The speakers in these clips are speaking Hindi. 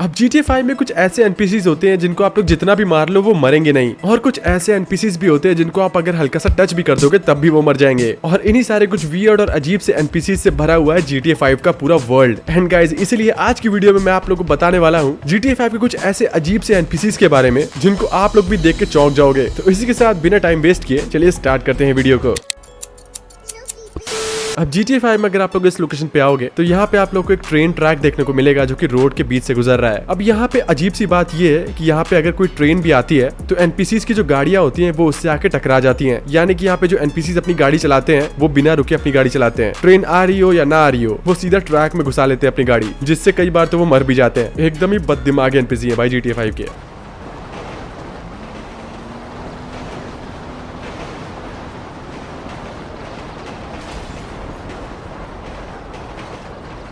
अब GTA 5 में कुछ ऐसे एनपीसीज होते हैं जिनको आप लोग जितना भी मार लो वो मरेंगे नहीं, और कुछ ऐसे एनपीसीज भी होते हैं जिनको आप अगर हल्का सा टच भी कर दोगे तब भी वो मर जाएंगे। और इन्हीं सारे कुछ वियर्ड और अजीब से एनपीसीज से भरा हुआ है GTA 5 का पूरा वर्ल्ड। एंड गाइस, इसलिए आज की वीडियो में मैं आप लोगों को बताने वाला हूँ GTA 5 के कुछ ऐसे अजीब से एनपीसीज के बारे में जिनको आप लोग भी देख के चौंक जाओगे। तो इसी के साथ बिना टाइम वेस्ट किए चलिए स्टार्ट करते हैं वीडियो को। अब GTA 5 में अगर आप लोग इस लोकेशन पे आओगे तो यहाँ पे आप लोग को एक ट्रेन ट्रैक देखने को मिलेगा जो कि रोड के बीच से गुजर रहा है। अब यहाँ पे अजीब सी बात ये है कि यहाँ पे अगर कोई ट्रेन भी आती है तो एनपीसीज की जो गाड़ियां होती हैं वो उससे आके टकरा जाती हैं। यानी कि यहाँ पे जो एनपीसीज अपनी गाड़ी चलाते हैं वो बिना रुके अपनी गाड़ी चलाते हैं। ट्रेन आ रही हो या ना आ रही हो वो सीधा ट्रैक में घुसा लेते हैं अपनी गाड़ी, जिससे कई बार तो वो मर भी जाते हैं। एकदम ही बददिमाग एनपीसी है भाई GTA 5 के।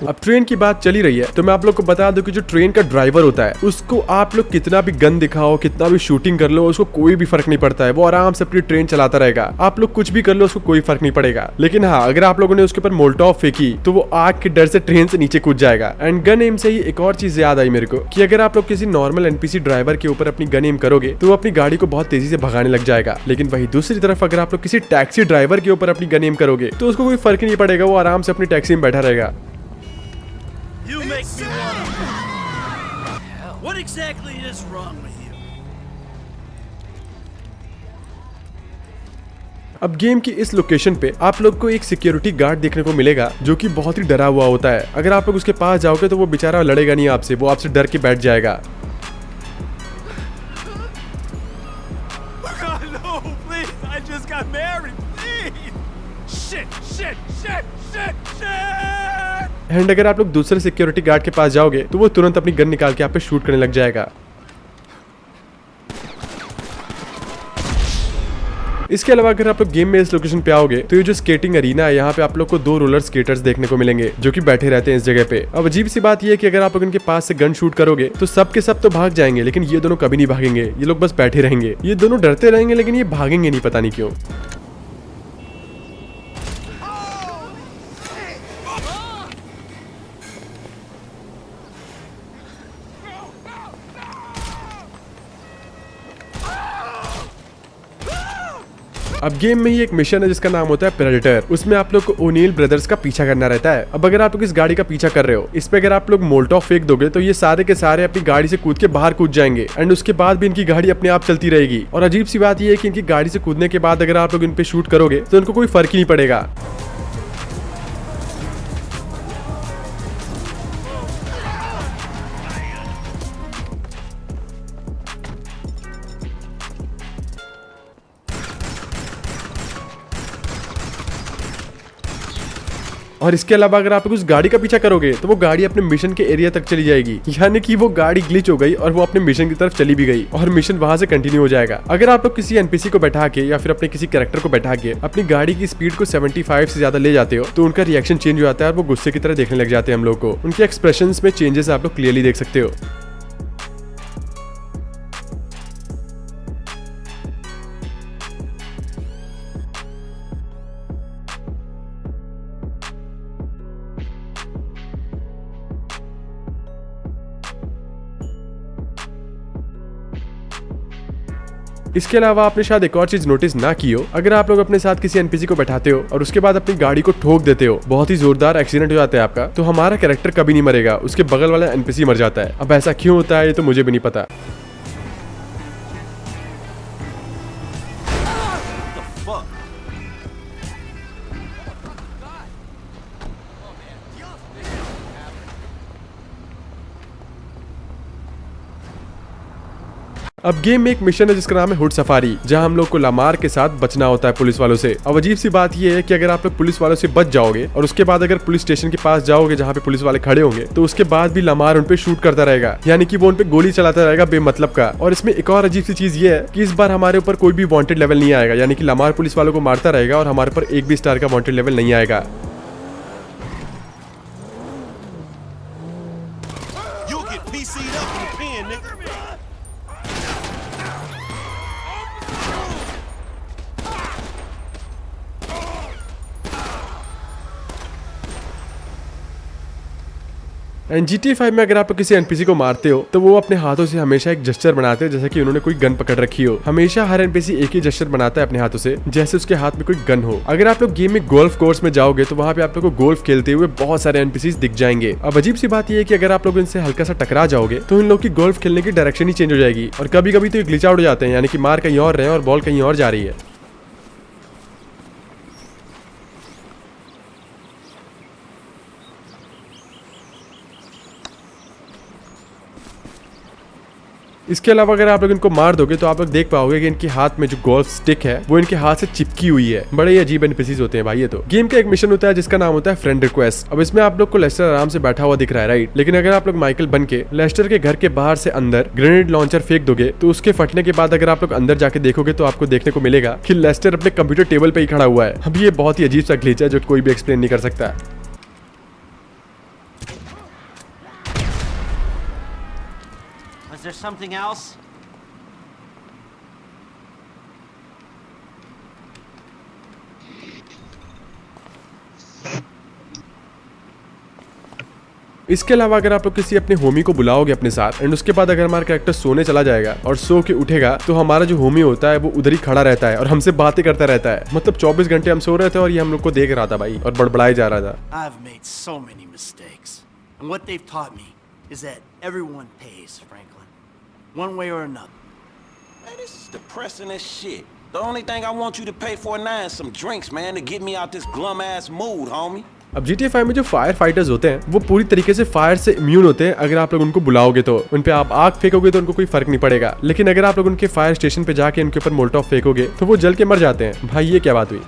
अब ट्रेन की बात चली रही है तो मैं आप लोग को बता दूं कि जो ट्रेन का ड्राइवर होता है उसको आप लोग कितना भी गन दिखाओ, कितना भी शूटिंग कर लो, उसको कोई भी फर्क नहीं पड़ता है। वो आराम से अपनी ट्रेन चलाता रहेगा। आप लोग कुछ भी कर लो उसको कोई फर्क नहीं पड़ेगा। लेकिन हाँ, अगर आप लोगों ने उसके ऊपर मोल्टोव फेंकी तो वो आग के डर से ट्रेन से नीचे कूद जाएगा। एंड गन एम से ही एक और चीज याद आई मेरे को कि अगर आप लोग किसी नॉर्मल एनपीसी ड्राइवर के ऊपर अपनी गन एम करोगे तो वो अपनी गाड़ी को बहुत तेजी से भगाने लग जाएगा। लेकिन वही दूसरी तरफ अगर आप लोग किसी टैक्सी ड्राइवर के ऊपर अपनी गन एम करोगे तो उसको कोई फर्क ही नहीं पड़ेगा। वो आराम से अपनी टैक्सी में बैठा रहेगा। You make me wanna... What exactly is wrong with you? अब गेम की इस लोकेशन पे आप लोग को एक सिक्योरिटी गार्ड देखने को मिलेगा जो कि बहुत ही डरा हुआ होता है। अगर आप लोग उसके पास जाओगे तो वो बेचारा लड़ेगा नहीं आपसे, वो आपसे डर के बैठ जाएगा। No, please, I just got married, please. Shit. And अगर आप लोग दूसरे सिक्योरिटी गार्ड के पास जाओगे तो वो तुरंत अपनी गन निकाल के आप पे शूट करने लग जाएगा। इसके अलावा अगर आप लोग गेम में इस लोकेशन पे आओगे तो ये जो स्केटिंग अरीना है यहाँ पे आप लोग को 2 रोलर स्केटर्स देखने को मिलेंगे जो कि बैठे रहते हैं इस जगह पे। अब अजीब सी बात ये है कि अगर आप लोग इनके पास से गन शूट करोगे तो सब के सब तो भाग जाएंगे, लेकिन ये दोनों कभी नहीं भागेंगे। ये लोग बस बैठे रहेंगे। ये दोनों डरते रहेंगे लेकिन ये भागेंगे नहीं, पता नहीं क्यों। अब गेम में ही एक मिशन है जिसका नाम होता है प्रेडेटर। उसमें आप लोग को ओनील ब्रदर्स का पीछा करना रहता है। अब अगर आप लोग इस गाड़ी का पीछा कर रहे हो, इस पे अगर आप लोग मोल्टोव फेंक दोगे तो ये सारे के सारे अपनी गाड़ी से कूद के बाहर कूद जाएंगे। एंड उसके बाद भी इनकी गाड़ी अपने आप चलती रहेगी। और अजीब सी बात ये है कि इनकी गाड़ी से कूदने के बाद अगर आप लोग इन पे शूट करोगे तो इनको कोई फर्क ही नहीं पड़ेगा। और इसके अलावा अगर आप उस गाड़ी का पीछा करोगे तो वो गाड़ी अपने मिशन के एरिया तक चली जाएगी। यानी कि वो गाड़ी ग्लिच हो गई और वो अपने मिशन की तरफ चली भी गई और मिशन वहां से कंटिन्यू हो जाएगा। अगर आप लोग किसी एनपीसी को बैठा के या फिर अपने किसी कैरेक्टर को बैठा के अपनी गाड़ी की स्पीड को 75 से ज्यादा ले जाते हो तो उनका रिएक्शन चेंज हो जाता है और वो गुस्से की तरह देखने लग जाते हैं हम लोग को। उनके एक्सप्रेशंस में चेंजेस आप लोग क्लियरली देख सकते हो। इसके अलावा आपने शायद एक और चीज नोटिस ना की हो, अगर आप लोग अपने साथ किसी एनपीसी को बैठाते हो और उसके बाद अपनी गाड़ी को ठोक देते हो, बहुत ही जोरदार एक्सीडेंट हो जाता है आपका, तो हमारा कैरेक्टर कभी नहीं मरेगा, उसके बगल वाला एनपीसी मर जाता है। अब ऐसा क्यों होता है ये तो मुझे भी नहीं पता। अब गेम में एक मिशन है जिसका नाम है हुड सफारी, जहां हम लोग को लामार के साथ बचना होता है पुलिस वालों से। अब अजीब सी बात यह है कि अगर आप लोग पुलिस वालों से बच जाओगे और उसके बाद अगर पुलिस स्टेशन के पास जाओगे जहां पे पुलिस वाले खड़े होंगे तो उसके बाद भी लामार उन पे शूट करता रहेगा, यानी कि वो उन पे गोली चलाता रहेगा बेमतलब का। और इसमें एक और अजीब सी चीज ये है कि इस बार हमारे ऊपर कोई भी वांटेड लेवल नहीं आएगा, यानी कि लामार पुलिस वालों को मारता रहेगा और हमारे ऊपर एक भी स्टार का वांटेड लेवल नहीं आएगा। एंड GTA 5 में अगर आप किसी एनपीसी को मारते हो तो वो अपने हाथों से हमेशा एक जेस्चर बनाते हैं, जैसे कि उन्होंने कोई गन पकड़ रखी हो। हमेशा हर एनपीसी एक ही जेस्चर बनाता है अपने हाथों से, जैसे उसके हाथ में कोई गन हो। अगर आप लोग गेम में गोल्फ कोर्स में जाओगे तो वहाँ पे आप लोग को गोल्फ खेलते हुए बहुत सारे एनपीसीज दिख जाएंगे। अब अजीब सी बात यह है कि अगर आप लोग इनसे हल्का सा टकरा जाओगे तो इन लोग की गोल्फ खेलने की डायरेक्शन ही चेंज हो जाएगी और कभी कभी तो ये ग्लिच आउट हो जाते हैं, यानी कि मार कहीं और रहे हैं और बॉल कहीं और जा रही है। इसके अलावा अगर आप लोग इनको मार दोगे तो आप लोग देख पाओगे कि इनके हाथ में जो गोल्फ स्टिक है वो इनके हाथ से चिपकी हुई है। बड़े ही अजीब एनपीसीज होते हैं भाई ये तो। गेम का एक मिशन होता है जिसका नाम होता है फ्रेंड रिक्वेस्ट। अब इसमें आप लोग को लेस्टर आराम से बैठा हुआ दिख रहा है, राइट। लेकिन अगर आप लोग माइकल बन के लेस्टर के घर के बाहर से अंदर ग्रेनेड लॉन्चर फेंक दोगे तो उसके फटने के बाद अगर आप लोग अंदर जाके देखोगे तो आपको देखने को मिलेगा कि लेस्टर अपने कंप्यूटर टेबल पे ही खड़ा हुआ है। अब ये बहुत ही अजीब सा ग्लिच है जो कोई भी एक्सप्लेन नहीं कर सकता। Is there something else? इसके अलावा अगर आप लोग किसी अपने होमी को बुलाओगे अपने साथ एंड उसके बाद अगर हमारा कैरेक्टर सोने चला जाएगा और सो के उठेगा तो हमारा जो होमी होता है वो उधर ही खड़ा रहता है और हमसे बातें करता रहता है। मतलब 24 घंटे हम सो रहे थे और ये हम लोग को देख रहा था भाई और बड़बड़ाए जा रहा था। I've made so many mistakes, and what they've taught me is that everyone pays, Franklin, one way or another. Man, this is depressing as shit. The only thing I want you to pay for now is some drinks, man, to get me out this glum ass mood, homie. अब GTA 5 में जो फायर फाइटर्स होते हैं वो पूरी तरीके से फायर से इम्यून होते हैं। अगर आप लोग उनको बुलाओगे तो उन पे आप आग फेंकोगे तो उनको कोई फर्क नहीं पड़ेगा, लेकिन अगर आप लोग उनके फायर स्टेशन पे जाके उनके ऊपर मोल्टॉव फेंकोगे तो वो जल के मर जाते हैं। भाई ये क्या बात हुई।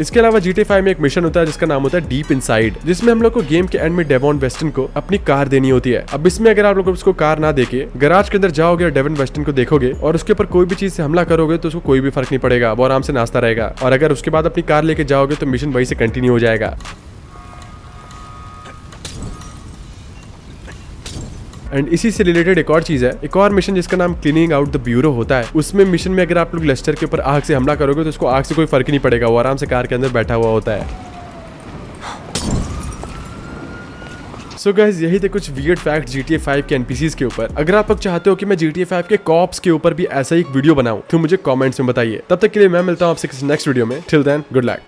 इसके अलावा GTA 5 में एक मिशन होता है जिसका नाम होता है डीप इनसाइड, जिसमें हम लोग को गेम के एंड में डेवॉन वेस्टन को अपनी कार देनी होती है। अब इसमें अगर आप लोग उसको कार ना देके गराज के अंदर जाओगे और डेवॉन वेस्टन को देखोगे और उसके ऊपर कोई भी चीज से हमला करोगे तो उसको कोई भी फर्क नहीं पड़ेगा, वो आराम से नाचता रहेगा। और अगर उसके बाद अपनी कार लेके जाओगे तो मिशन वहीं से कंटिन्यू हो जाएगा। एंड इसी से रिलेटेड एक और चीज है, एक और मिशन जिसका नाम क्लीनिंग आउट द ब्यूरो होता है। उसमें मिशन में अगर आप लोग लेस्टर के ऊपर आग से हमला करोगे तो उसको आग से कोई फर्क नहीं पड़ेगा, वो आराम से कार के अंदर बैठा हुआ होता है। सो गाइस यही थे कुछ वियर्ड फैक्ट GTA 5 के एनपीसीज के ऊपर। अगर आप लोग चाहते हो कि मैं GTA 5 के कॉप्स के ऊपर भी ऐसा ही एक वीडियो बनाऊं तो मुझे कमेंट्स में बताइए। तब तक के लिए मैं मिलता हूं आपसे किसी नेक्स्ट वीडियो में। Till then good luck.